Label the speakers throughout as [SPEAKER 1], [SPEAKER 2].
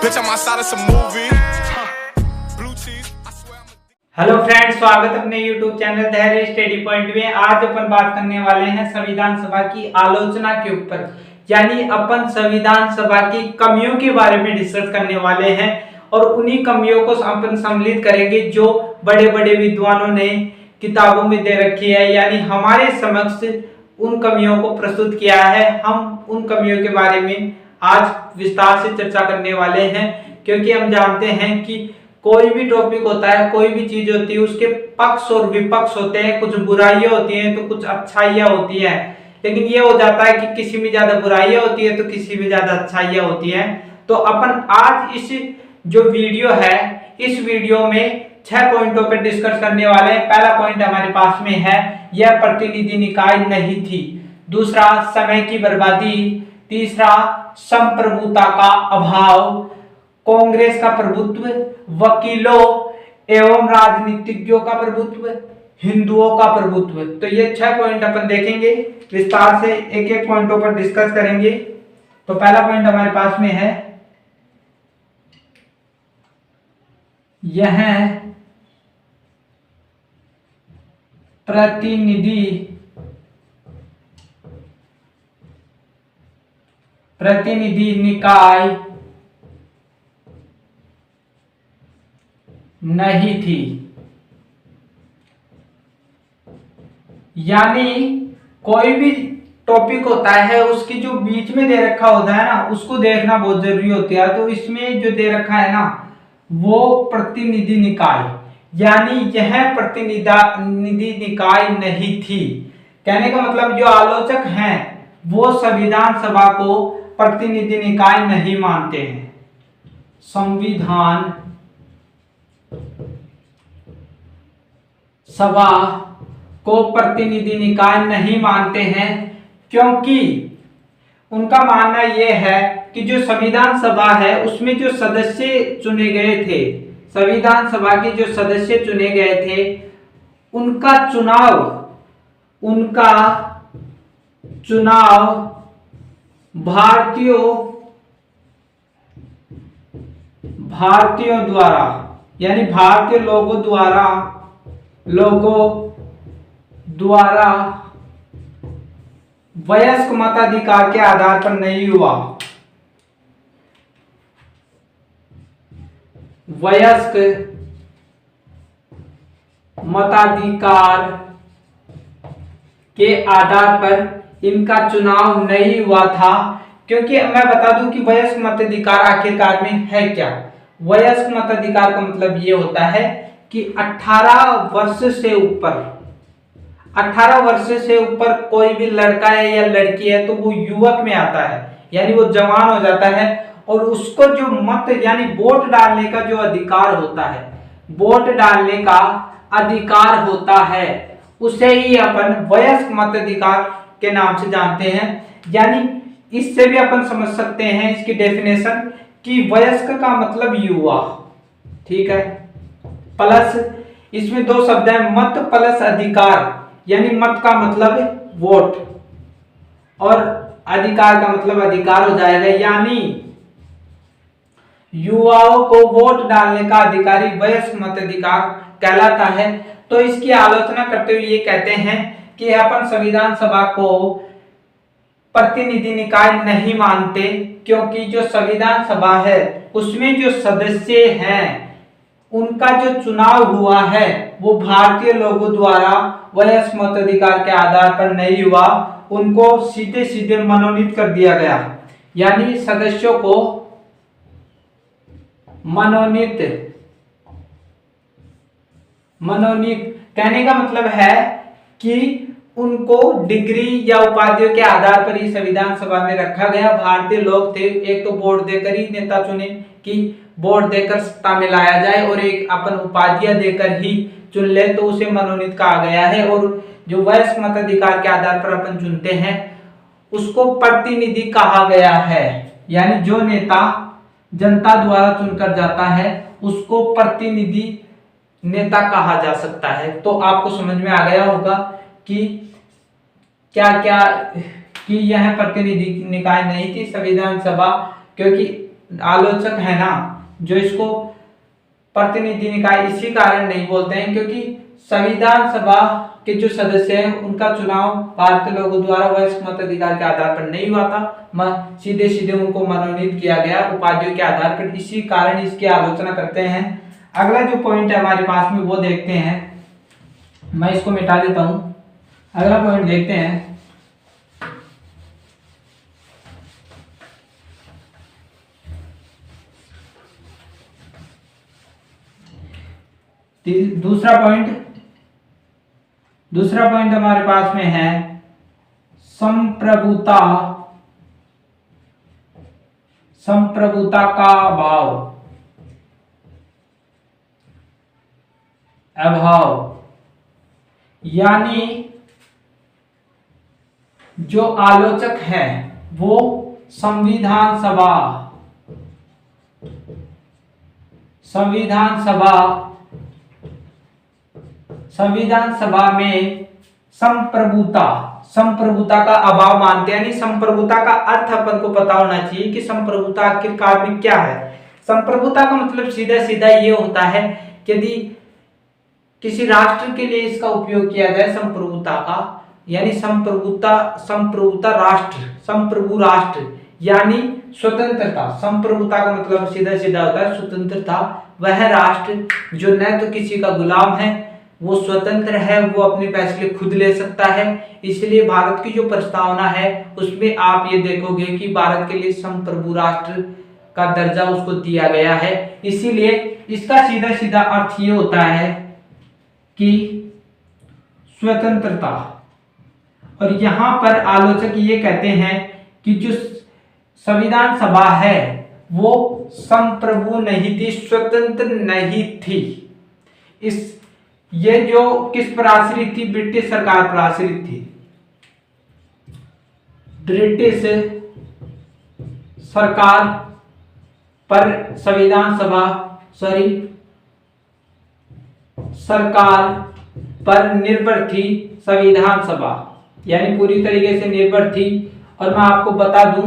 [SPEAKER 1] Bitch, I'm outside of some movie. Blue cheese. I swear I'm a
[SPEAKER 2] hello friends, स्वागत अपने YouTube channel धैर्य study point में। आज अपन बात करने वाले हैं संविधान सभा की आलोचना के ऊपर, यानी अपन संविधान सभा की कमियों के बारे में डिस्कस करने वाले हैं और उन्हीं कमियों को अपन सम्मिलित करेंगे जो बड़े बड़े विद्वानों ने किताबों में दे रखी है, यानी हमारे समक्ष उन कमियों को प्रस्तुत किया है। हम उन कमियों के बारे में आज विस्तार से चर्चा करने वाले हैं, क्योंकि हम जानते हैं कि कोई भी टॉपिक होता है, कोई भी चीज होती है, उसके पक्ष और विपक्ष होते हैं। कुछ बुराइयां होती हैं तो कुछ अच्छाइयां होती हैं, लेकिन ये हो जाता है कि किसी में ज्यादा बुराइयां होती है तो किसी में ज्यादा अच्छाइयां होती हैं। तो अपन आज इस जो वीडियो है, इस वीडियो में 6 पॉइंटों पर डिस्कस करने वाले हैं। पहला पॉइंट हमारे पास में है, यह प्रतिनिधि निकाय नहीं थी। दूसरा, समय की बर्बादी। तीसरा, संप्रभुता का अभाव, कांग्रेस का प्रभुत्व, वकीलों एवं राजनीतिज्ञों का प्रभुत्व, हिंदुओं का प्रभुत्व। तो ये 6 पॉइंट अपन देखेंगे, विस्तार से एक एक पॉइंटों पर डिस्कस करेंगे। तो पहला पॉइंट हमारे पास में है, यह प्रतिनिधि निकाय नहीं थी। यानी कोई भी टॉपिक होता है, उसकी जो बीच में दे रखा होता है ना, उसको देखना बहुत जरूरी होता है। तो इसमें जो दे रखा है ना, वो प्रतिनिधि निकाय, यानी यह प्रतिनिधि निकाय नहीं थी। कहने का मतलब जो आलोचक हैं वो संविधान सभा को प्रतिनिधि निकाय नहीं मानते हैं। संविधान सभा को प्रतिनिधि निकाय नहीं मानते हैं, क्योंकि उनका मानना यह है कि जो संविधान सभा है उसमें जो सदस्य चुने गए थे, संविधान सभा के जो सदस्य चुने गए थे, उनका चुनाव भारतीयों द्वारा, यानी भारतीय लोगों द्वारा वयस्क मताधिकार के आधार पर नहीं हुआ। वयस्क मताधिकार के आधार पर इनका चुनाव नहीं हुआ था। क्योंकि मैं बता दूं कि वयस्क मताधिकार आखिरकार में है क्या। वयस्क मताधिकार का मतलब ये होता है कि 18 वर्ष से ऊपर कोई भी लड़का है या लड़की है तो वो युवक में आता है, यानी वो जवान हो जाता है, और उसको जो मत यानी वोट डालने का जो अधिकार होता है, वोट डालने का अधिकार होता है, उसे ही अपन वयस्क मताधिकार के नाम से जानते हैं। यानी इससे भी अपन समझ सकते हैं इसकी डेफिनेशन कि वयस्क का मतलब युवा, ठीक है। प्लस इसमें 2 शब्द है, मत प्लस अधिकार, यानी मत का मतलब वोट और अधिकार का मतलब अधिकार हो जाएगा। यानी युवाओं को वोट डालने का अधिकारी वयस्क मताधिकार कहलाता है। तो इसकी आलोचना करते हुए ये कहते हैं कि अपन संविधान सभा को प्रतिनिधि निकाय नहीं मानते, क्योंकि जो संविधान सभा है उसमें जो सदस्य हैं उनका जो चुनाव हुआ है वो भारतीय लोगों द्वारा वयस्क मताधिकार के आधार पर नहीं हुआ, उनको सीधे सीधे मनोनीत कर दिया गया। यानी सदस्यों को मनोनीत कहने का मतलब है कि उनको डिग्री या उपाधियों के आधार पर ही संविधान सभा में रखा गया। भारतीय लोग थे, एक तो वोट देकर ही नेता चुने कि वोट देकर सत्ता में लाया जाए, और एक अपन उपाधियां देकर ही चुन ले तो उसे मनोनीत कहा गया है। और जो वयस्क मताधिकार के आधार पर अपन चुनते हैं उसको प्रतिनिधि कहा गया है, यानी जो नेता जनता द्वारा चुनकर जाता है उसको प्रतिनिधि नेता कहा जा सकता है। तो आपको समझ में आ गया होगा कि क्या क्या कि यह प्रतिनिधि निकाय नहीं थी संविधान सभा, क्योंकि आलोचक है ना, जो इसको प्रतिनिधि निकाय इसी कारण नहीं बोलते हैं क्योंकि संविधान सभा के जो सदस्य हैं उनका चुनाव भारतीय लोगों द्वारा वयस्क मताधिकार के आधार पर नहीं हुआ था, सीधे सीधे उनको मनोनीत किया गया उपाधियों के आधार पर, इसी कारण इसकी आलोचना करते हैं। अगला जो पॉइंट है हमारे पास में वो देखते हैं, मैं इसको मिटा देता हूं। अगला पॉइंट देखते हैं, दूसरा पॉइंट हमारे पास में है संप्रभुता का अभाव, यानी जो आलोचक है वो संविधान सभा में संप्रभुता का अभाव मानते हैं। यानी संप्रभुता का अर्थ अपन को पता होना चाहिए कि संप्रभुता आखिरकार में क्या है। संप्रभुता का मतलब सीधा सीधा ये होता है कि यदि किसी राष्ट्र के लिए इसका उपयोग किया जाए संप्रभुता का, यानी संप्रभुता राष्ट्र, संप्रभु राष्ट्र यानी स्वतंत्रता। संप्रभुता का मतलब सीधा सीधा होता है स्वतंत्रता। वह राष्ट्र जो न तो किसी का गुलाम है, वो स्वतंत्र है, वो अपने फैसले खुद ले सकता है। इसलिए भारत की जो प्रस्तावना है उसमें आप ये देखोगे कि भारत के लिए संप्रभु राष्ट्र का दर्जा उसको दिया गया है। इसीलिए इसका सीधा सीधा अर्थ ये होता है कि स्वतंत्रता। और यहां पर आलोचक ये कहते हैं कि जो संविधान सभा है वो संप्रभु नहीं थी, स्वतंत्र नहीं थी। ये जो किस पर आश्रित थी? ब्रिटिश सरकार पर आश्रित थी। ब्रिटिश सरकार पर सरकार पर निर्भर थी संविधान सभा, यानी पूरी तरीके से निर्भर थी। और मैं आपको बता दूं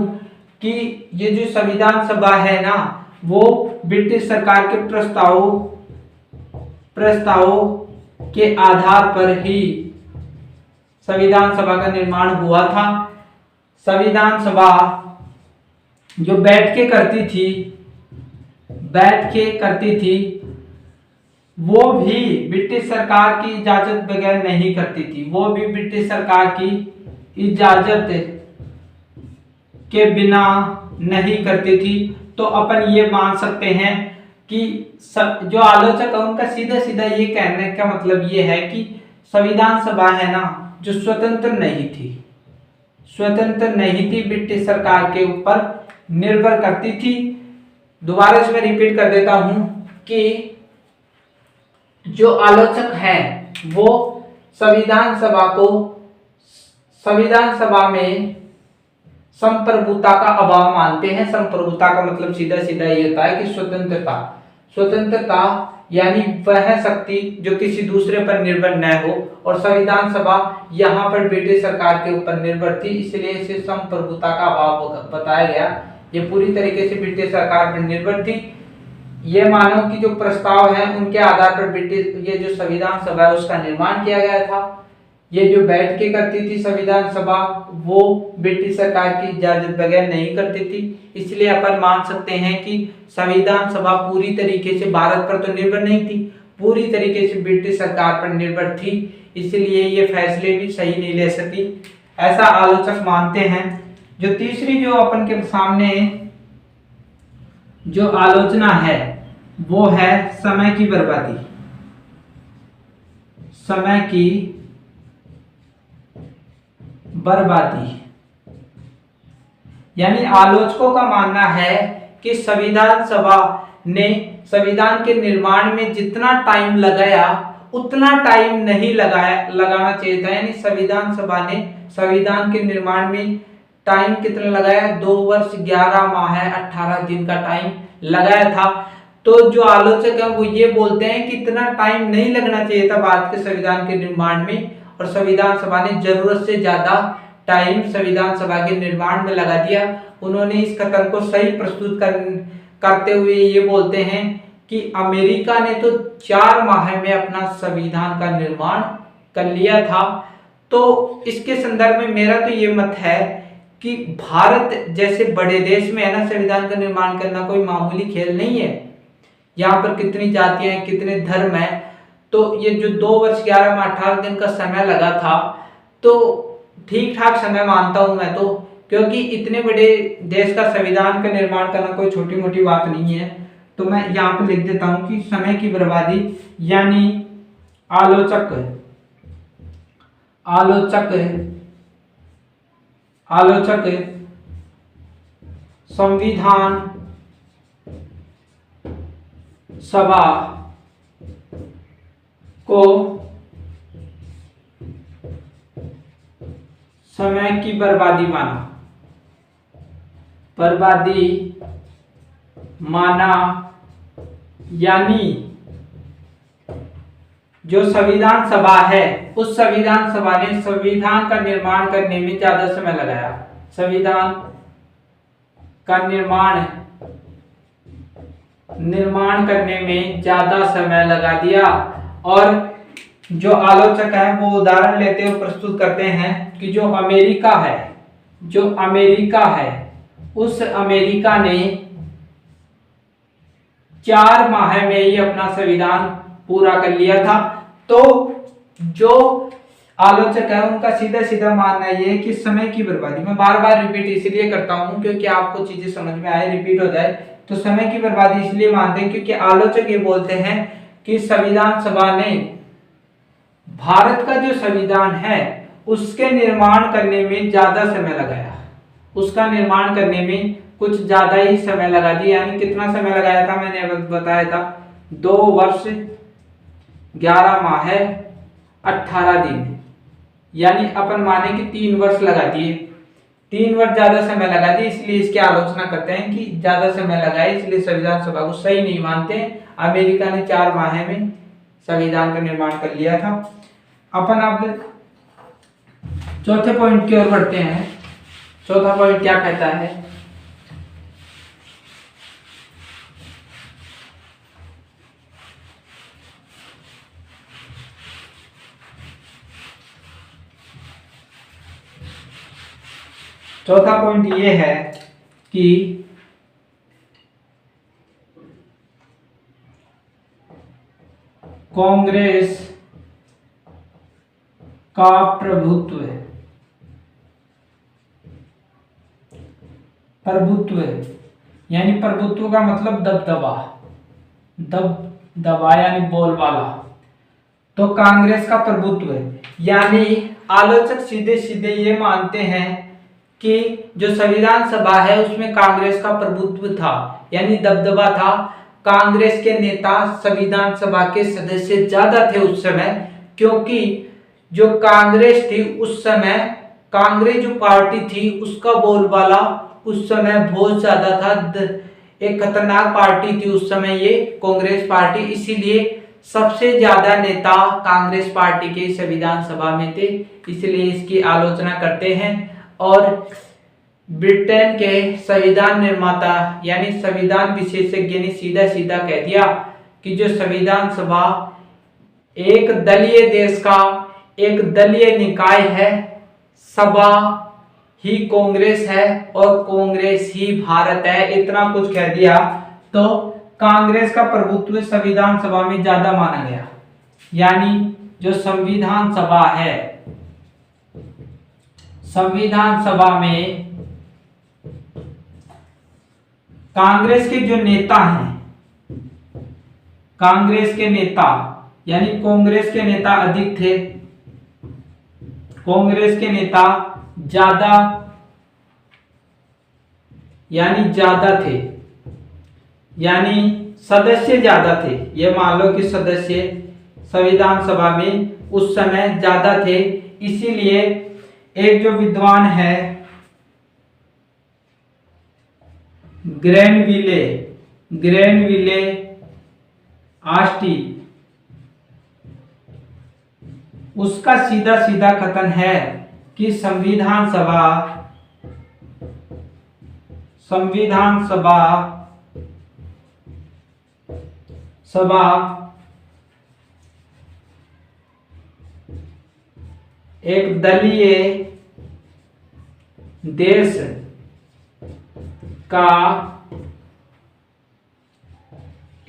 [SPEAKER 2] कि ये जो संविधान सभा है ना, वो ब्रिटिश सरकार के प्रस्तावों के आधार पर ही संविधान सभा का निर्माण हुआ था। संविधान सभा जो बैठ के करती थी वो भी ब्रिटिश सरकार की इजाजत बगैर नहीं करती थी, वो भी ब्रिटिश सरकार की इजाजत के बिना नहीं करती थी। तो अपन ये मान सकते हैं कि जो आलोचक है उनका सीधा सीधा ये कहने का मतलब ये है कि संविधान सभा है ना, जो स्वतंत्र नहीं थी, ब्रिटिश सरकार के ऊपर निर्भर करती थी। दोबारा से मैं रिपीट कर देता हूं कि जो आलोचक है वो संविधान सभा में संप्रभुता का अभाव मानते हैं। संप्रभुता का मतलब सीधा सीधा ये होता है कि स्वतंत्रता यानी वह शक्ति जो किसी दूसरे पर निर्भर न हो, और संविधान सभा यहाँ पर ब्रिटिश सरकार के ऊपर निर्भर थी, इसलिए इसे संप्रभुता का अभाव बताया गया। ये पूरी तरीके से ब्रिटिश सरकार पर निर्भर थी। ये मानो कि जो प्रस्ताव है उनके आधार पर ये जो संविधान सभा है उसका निर्माण किया गया था। ये जो बैठ के करती थी संविधान सभा, वो ब्रिटिश सरकार की इजाजत बगैर नहीं करती थी। इसलिए अपन मान सकते हैं कि संविधान सभा पूरी तरीके से भारत पर तो निर्भर नहीं थी, पूरी तरीके से ब्रिटिश सरकार पर निर्भर थी, इसलिए ये फैसले भी सही नहीं ले सकी, ऐसा आलोचक मानते हैं। जो तीसरी जो अपन के सामने जो आलोचना है वो है समय की बर्बादी। यानी आलोचकों का मानना है कि संविधान सभा ने संविधान के निर्माण में जितना टाइम लगाया उतना टाइम नहीं लगाना चाहिए था। यानी संविधान सभा ने संविधान के निर्माण में टाइम कितना लगाया? 2 वर्ष 11 माह 18 दिन का टाइम लगाया था। तो जो आलोचक है वो ये बोलते हैं कि इतना टाइम नहीं लगना चाहिए था भारत के संविधान के निर्माण में, और संविधान सभा ने जरूरत से ज्यादा टाइम संविधान सभा के निर्माण में लगा दिया। उन्होंने इस कथन को सही प्रस्तुत करते हुए ये बोलते हैं कि अमेरिका ने तो 4 माह में अपना संविधान का निर्माण कर लिया था। तो इसके संदर्भ में मेरा तो ये मत है कि भारत जैसे बड़े देश में है ना, संविधान का निर्माण करना कोई मामूली खेल नहीं है। यहाँ पर कितनी जातियां हैं, कितने धर्म हैं, तो ये जो 2 वर्ष 11 माह 18 दिन का समय लगा था, तो ठीक ठाक समय मानता हूं मैं तो, क्योंकि इतने बड़े देश का संविधान का निर्माण करना कोई छोटी मोटी बात नहीं है। तो मैं यहाँ पे लिख देता हूं कि समय की बर्बादी, यानी आलोचक संविधान सभा को समय की बर्बादी माना, यानी जो संविधान सभा है उस संविधान सभा ने संविधान का निर्माण करने में ज्यादा समय लगाया। संविधान का निर्माण करने में ज्यादा समय लगा दिया। और जो आलोचक हैं वो उदाहरण लेते हुए प्रस्तुत करते हैं कि जो अमेरिका है उस अमेरिका ने 4 माह में ही अपना संविधान पूरा कर लिया था। तो जो आलोचक है उनका सीधा सीधा मानना ये है कि समय की बर्बादी, मैं बार बार रिपीट इसलिए करता हूं क्योंकि आपको चीजें समझ में आए, रिपीट हो जाए, तो समय की बर्बादी इसलिए मानते हैं क्योंकि आलोचक ये बोलते हैं कि संविधान सभा ने भारत का जो संविधान है उसके निर्माण करने में ज्यादा समय लगाया, उसका निर्माण करने में कुछ ज्यादा ही समय लगा दिया। यानी कितना समय लगाया था, मैंने बताया था 2 वर्ष 11 माह 18 दिन, यानी अपन माने कि 3 वर्ष लगा दिए, 3 वर्ष ज्यादा समय लगा दिए, इसलिए इसकी आलोचना करते हैं कि ज्यादा समय लगाए, इसलिए संविधान सभा को सही नहीं मानते। अमेरिका ने 4 माह में संविधान का निर्माण कर लिया था। अपन अब चौथे पॉइंट की ओर बढ़ते हैं। चौथा पॉइंट क्या कहता है? चौथा पॉइंट ये है कि कांग्रेस का प्रभुत्व यानी प्रभुत्व का मतलब दबदबा यानी बोलबाला, तो कांग्रेस का प्रभुत्व है। यानी आलोचक सीधे सीधे ये मानते हैं कि जो संविधान सभा है उसमें कांग्रेस का प्रभुत्व था, यानी दबदबा था। कांग्रेस के नेता संविधान सभा के सदस्य ज्यादा थे उस समय, क्योंकि जो कांग्रेस थी उस समय, कांग्रेस जो पार्टी थी उसका बोलबाला उस समय बहुत ज्यादा था। एक खतरनाक पार्टी थी उस समय ये कांग्रेस पार्टी, इसीलिए सबसे ज्यादा नेता कांग्रेस पार्टी के संविधान सभा में थे, इसलिए इसकी आलोचना करते हैं। और ब्रिटेन के संविधान निर्माता यानी संविधान विशेषज्ञ ने सीधा सीधा कह दिया कि जो संविधान सभा एक दलीय देश का एक दलीय निकाय है, सभा ही कांग्रेस है और कांग्रेस ही भारत है, इतना कुछ कह दिया। तो कांग्रेस का प्रभुत्व संविधान सभा में ज्यादा माना गया, यानी जो संविधान सभा है, संविधान सभा में कांग्रेस के जो नेता हैं, कांग्रेस के नेता यानी कांग्रेस के नेता अधिक थे, कांग्रेस के नेता ज्यादा यानी ज्यादा थे, यानी सदस्य ज्यादा थे। ये मान लो कि सदस्य संविधान सभा में उस समय ज्यादा थे, इसीलिए एक जो विद्वान है ग्रेनविले ऑस्टिन, उसका सीधा सीधा कथन है कि संविधान सभा एक दलीय देश का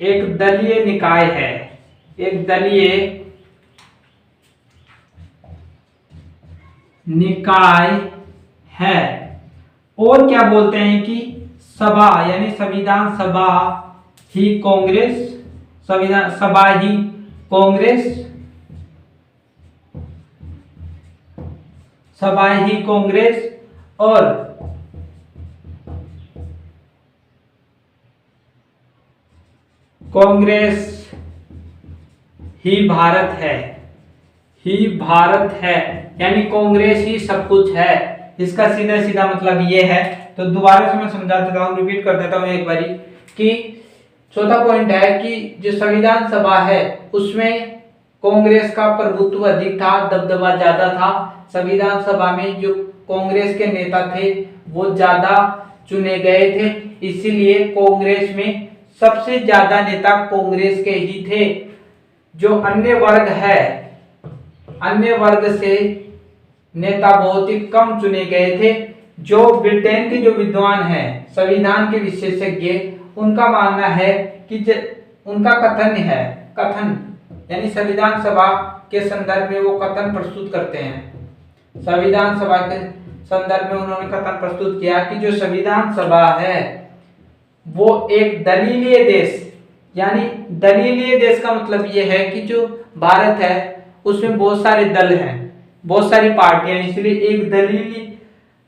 [SPEAKER 2] एक दलीय निकाय है, एक दलीय निकाय है। और क्या बोलते हैं कि सभा यानी संविधान सभा ही कांग्रेस, संविधान सभा ही कांग्रेस और कांग्रेस ही भारत है, यानी कांग्रेस ही सब कुछ है। इसका सीधा सीधा मतलब ये है। तो दोबारा से मैं समझा देता हूँ, रिपीट कर देता हूँ एक बारी कि चौथा पॉइंट है कि जो संविधान सभा है उसमें कांग्रेस का प्रभुत्व अधिक था, दबदबा ज्यादा था। संविधान सभा में जो कांग्रेस के नेता थे वो ज्यादा चुने गए थे, इसीलिए कांग्रेस में सबसे ज्यादा नेता कांग्रेस के ही थे। जो अन्य वर्ग से नेता बहुत ही कम चुने गए थे। जो ब्रिटेन के जो विद्वान हैं, संविधान के विशेषज्ञ, उनका मानना है कि उनका कथन यानी संविधान सभा के संदर्भ में वो कथन प्रस्तुत करते हैं। संविधान सभा के संदर्भ में उन्होंने कथन प्रस्तुत किया कि जो संविधान सभा है वो एक दलीलीय देश, यानी दलीलीय देश का मतलब ये है कि जो भारत है उसमें बहुत सारे दल हैं, बहुत सारी पार्टियां, इसलिए एक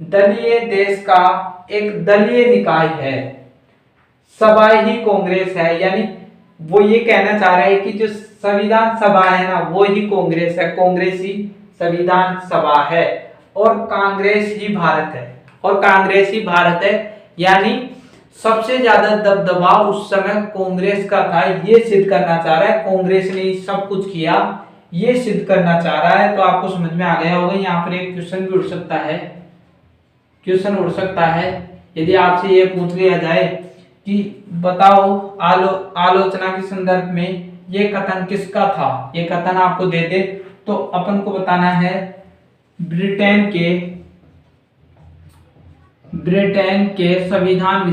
[SPEAKER 2] दलीय देश का एक दलीय निकाय है, सभा ही कांग्रेस है। यानी वो ये कहना चाह रहा है कि जो संविधान सभा है ना वो ही कांग्रेस है, कांग्रेस ही संविधान सभा है और कांग्रेस ही भारत है। यानी सबसे ज्यादा दबदबा उस समय कांग्रेस का था, ये सिद्ध करना चाह रहा है। कांग्रेस ने सब कुछ किया, ये सिद्ध करना चाह रहा है। तो आपको समझ में आ गया होगा। यहाँ पर एक क्वेश्चन भी उठ सकता है, यदि आपसे ये पूछ लिया जाए कि बताओ आलोचना के संदर्भ में ये कथन किसका था, ये कथन आपको दे दे तो अपन को बताना है ब्रिटेन के संविधान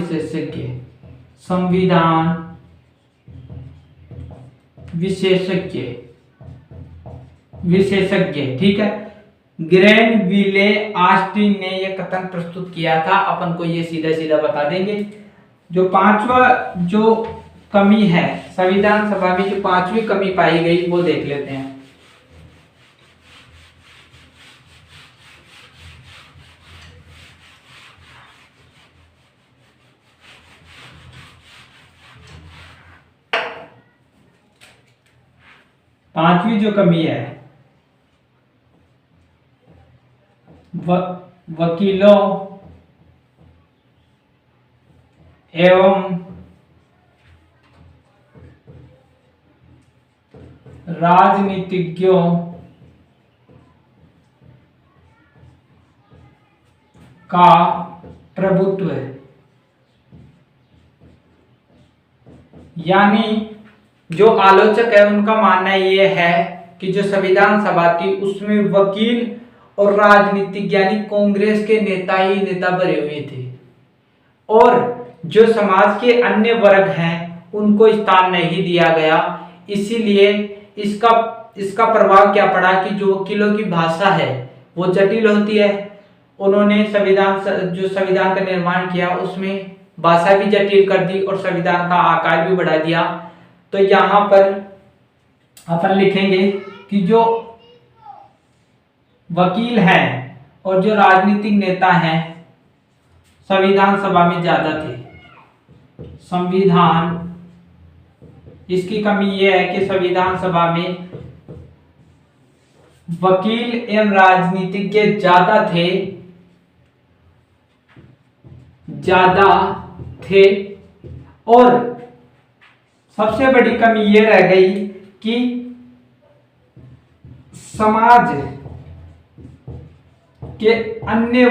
[SPEAKER 2] विशेषज्ञ, ठीक है। ग्रैनविले ऑस्टिन ने यह कथन प्रस्तुत किया था। अपन को ये सीधा सीधा बता देंगे। जो पांचवा जो कमी है संविधान सभा में, जो पांचवी कमी पाई गई वो देख लेते हैं। पांचवी जो कमी है वकीलों एवं राजनीतिज्ञों का प्रभुत्व है। यानी जो आलोचक है उनका मानना ये है कि जो संविधान सभा थी उसमें वकील और राजनीतिक यानी कांग्रेस के नेता ही नेता भरे हुए थे और जो समाज के अन्य वर्ग हैं उनको स्थान नहीं दिया गया। इसीलिए इसका प्रभाव क्या पड़ा कि जो वकीलों की भाषा है वो जटिल होती है। उन्होंने संविधान का निर्माण किया उसमें भाषा भी जटिल कर दी और संविधान का आकार भी बढ़ा दिया। तो यहाँ पर अपन लिखेंगे कि जो वकील हैं और जो राजनीतिक नेता हैं संविधान सभा में ज्यादा थे। इसकी कमी यह है कि संविधान सभा में वकील एवं राजनीतिज्ञ ज्यादा थे और सबसे बड़ी कमी यह रह गई के अन्य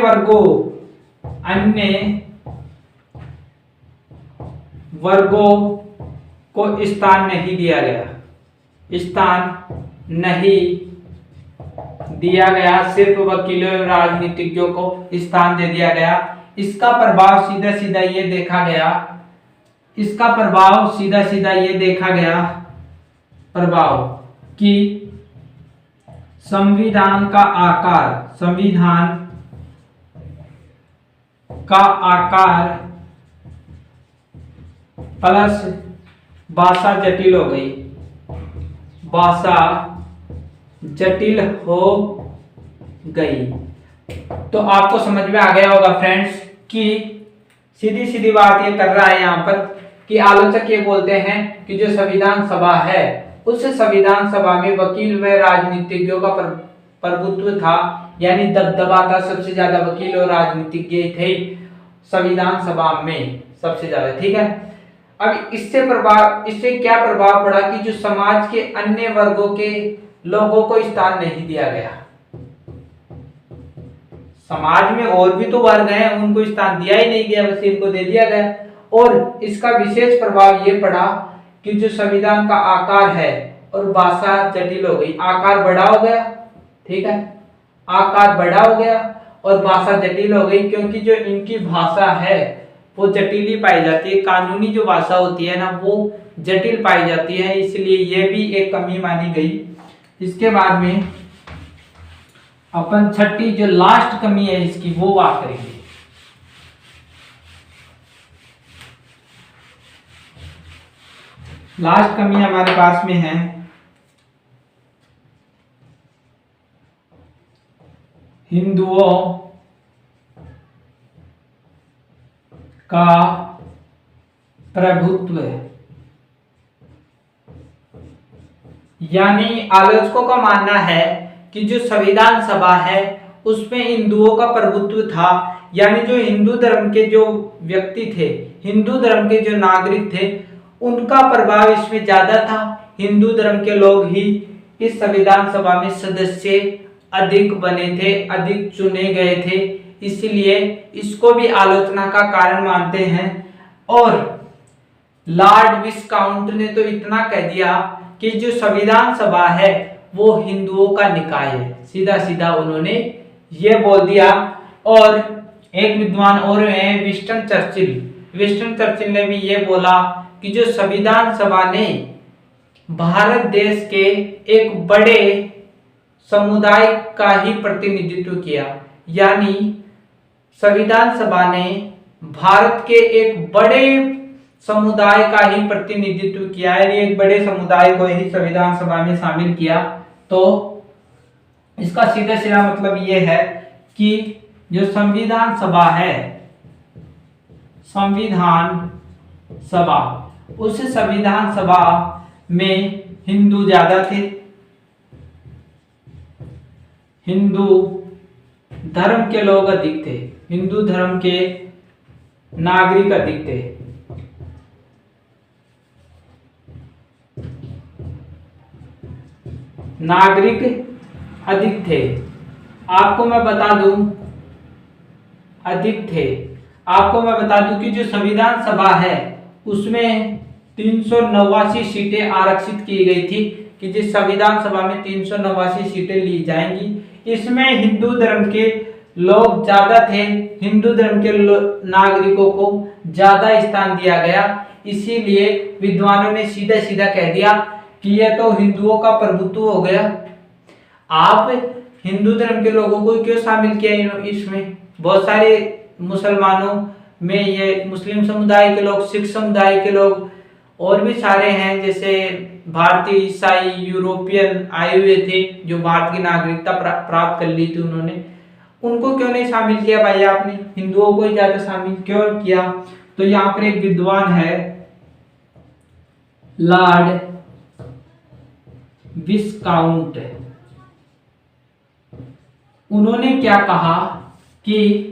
[SPEAKER 2] वर्गों को स्थान नहीं दिया गया, सिर्फ वकीलों एवं राजनीतिज्ञों को स्थान दे दिया गया। इसका प्रभाव सीधा सीधा ये देखा गया कि संविधान का आकार प्लस भाषा जटिल हो गई। तो आपको समझ में आ गया होगा फ्रेंड्स कि सीधी सीधी बात ये कर रहा है यहाँ पर कि आलोचक ये बोलते हैं कि जो संविधान सभा है उस संविधान सभा में वकील व राजनीतिज्ञों का प्रभुत्व था, यानी दबदबा था, सबसे ज्यादा वकील और राजनीतिज्ञ थे संविधान सभा में सबसे ज्यादा। ठीक है, अब इससे क्या प्रभाव पड़ा कि जो समाज के अन्य वर्गों के लोगों को स्थान नहीं दिया गया। समाज में और भी तो वर्ग हैं, उनको स्थान दिया ही नहीं गया, बस इनको दे दिया गया। और इसका विशेष प्रभाव ये पड़ा कि जो संविधान का आकार है और भाषा जटिल हो गई, आकार बड़ा हो गया। ठीक है, आकार बड़ा हो गया और भाषा जटिल हो गई, क्योंकि जो इनकी भाषा है वो जटिल ही पाई जाती है, कानूनी जो भाषा होती है ना वो जटिल पाई जाती है, इसलिए ये भी एक कमी मानी गई। इसके बाद में अपन छठी जो लास्ट कमी है इसकी वो बात करेंगे। लास्ट कमी हमारे पास में है हिंदुओं का प्रभुत्व, यानी आलोचकों का मानना है कि जो संविधान सभा है उसमें हिंदुओं का प्रभुत्व था, यानी जो हिंदू धर्म के जो व्यक्ति थे, हिंदू धर्म के जो नागरिक थे, उनका प्रभाव इसमें ज्यादा था। हिंदू धर्म के लोग ही इस संविधान सभा में सदस्य अधिक बने थे, अधिक चुने गए थे, इसलिए इसको भी आलोचना का कारण मानते हैं। और लॉर्ड विस्काउंट ने तो इतना कह दिया कि जो संविधान सभा है वो हिंदुओं का निकाय है, सीधा सीधा उन्होंने ये बोल दिया। और एक विद्वान और हैं विंस्टन चर्चिल ने भी ये बोला कि जो संविधान सभा ने भारत देश के एक बड़े समुदाय का ही प्रतिनिधित्व किया, यानी संविधान सभा ने भारत के एक बड़े समुदाय का ही प्रतिनिधित्व किया है, एक बड़े समुदाय को ही संविधान सभा में शामिल किया। तो इसका सीधा सीधा मतलब ये है कि जो संविधान सभा है, संविधान सभा, उस संविधान सभा में हिंदू ज्यादा थे, हिंदू धर्म के लोग अधिक थे, हिंदू धर्म के नागरिक अधिक थे। नागरिक अधिक थे, आपको मैं बता दूं, अधिक थे। आपको मैं बता दूं कि जो संविधान सभा है उसमें 389 सीटें आरक्षित की गई थी कि जिस संविधान सभा में 389 सीटें ली जाएंगी। इसमें हिंदू धर्म के लोग ज्यादा थे, हिंदू धर्म के नागरिकों को ज्यादा स्थान दिया गया, इसीलिए विद्वानों ने सीधा सीधा कह दिया कि यह तो हिंदुओं का प्रभुत्व हो गया। आप हिंदू धर्म के लोगों को क्यों शामिल किया इसमें? बहुत सारे मुसलमानों में ये मुस्लिम समुदाय के लोग, सिख समुदाय के लोग और भी सारे हैं, जैसे भारतीय, ईसाई, यूरोपियन आए हुए थे जो भारत की नागरिकता प्राप्त कर ली थी उन्होंने, उनको क्यों नहीं शामिल किया भाई आपने? हिंदुओं को ही ज्यादा शामिल क्यों किया? तो यहाँ पर एक विद्वान है लॉर्ड विस्काउंट, उन्होंने क्या कहा कि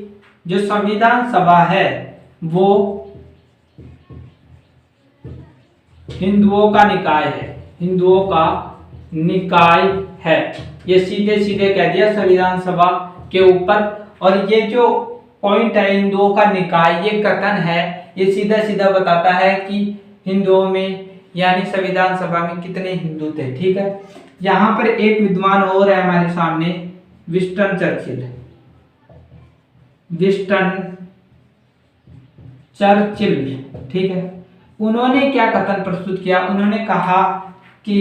[SPEAKER 2] जो संविधान सभा है वो हिंदुओं का निकाय है, हिंदुओं का निकाय है। ये सीधे सीधे कह दिया संविधान सभा के ऊपर। और ये जो पॉइंट है हिंदुओं का निकाय, ये कथन है, ये सीधा सीधा बताता है कि हिंदुओं में यानी संविधान सभा में कितने हिंदू थे। ठीक है, यहाँ पर एक विद्वान और है हमारे सामने, विंस्टन चर्चिल। ठीक है, उन्होंने क्या कथन प्रस्तुत किया? उन्होंने कहा कि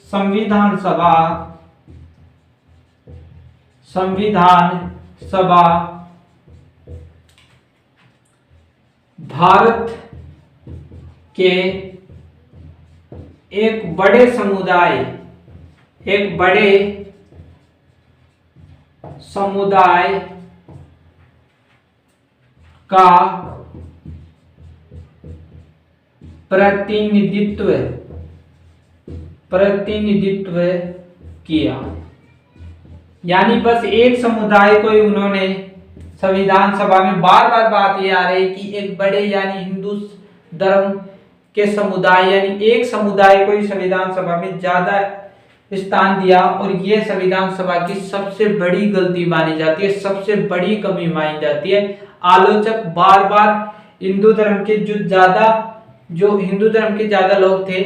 [SPEAKER 2] संविधान सभा भारत के एक बड़े समुदाय का प्रतिनिधित्व किया। यानी बस एक समुदाय को ही उन्होंने संविधान सभा में, बार बार बात ये आ रही कि एक बड़े यानी हिंदू धर्म के समुदाय यानी एक समुदाय को ही संविधान सभा में ज्यादा स्थान दिया। और ये संविधान सभा की सबसे बड़ी गलती मानी जाती है, सबसे बड़ी कमी मानी जाती है। आलोचक बार बार हिंदू धर्म के जो हिंदू धर्म के ज्यादा लोग थे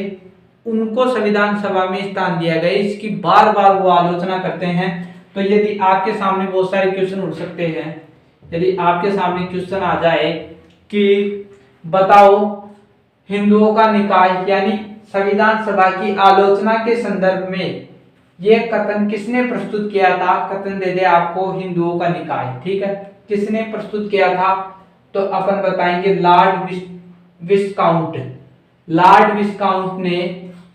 [SPEAKER 2] उनको संविधान सभा में स्थान दिया गया, इसकी बार बार वो आलोचना करते हैं। तो यदि आपके सामने बहुत सारे क्वेश्चन उठ सकते हैं, यदि आपके सामने क्वेश्चन आ जाए कि बताओ हिंदुओं का निकाय यानी संविधान सभा की आलोचना के संदर्भ में ये कथन किसने प्रस्तुत किया था? कथन दे दे आपको हिंदुओं का निकाय। ठीक है, किसने प्रस्तुत किया था? तो अपन बताएंगे लॉर्ड विस्काउंट ने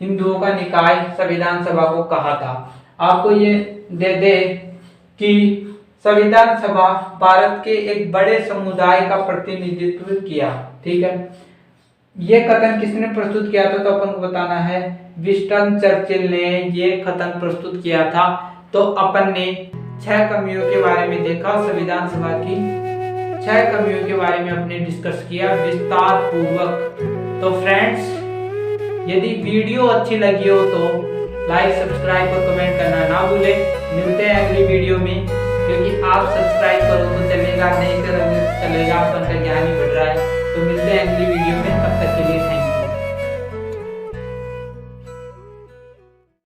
[SPEAKER 2] हिंदुओं का निकाय संविधान सभा को कहा था। आपको ये दे दे कि संविधान सभा भारत के एक बड़े समुदाय का प्रतिनिधित्व किया। ठीक है, ये कथन किसने प्रस्तुत किया था? तो अपन को बताना है विंस्टन चर्चिल ने ये कथन प्रस्तुत किया था। तो अपन ने 6 कमियों के बारे में देखा, संविधान सभा की 6 कमियों के बारे में अपने डिस्कस किया विस्तार पूर्वक। तो फ्रेंड्स, यदि वीडियो अच्छी लगी हो तो लाइक, सब्सक्राइब और कमेंट करना ना भूलें। मिलते हैं अगली वीडियो में, क्योंकि आप सब्सक्राइब करो तो चलेगा, नहीं करोगे चलेगा, अपन का ज्ञान ही बढ़ रहा है। तो मिलते हैं अगली वीडियो में।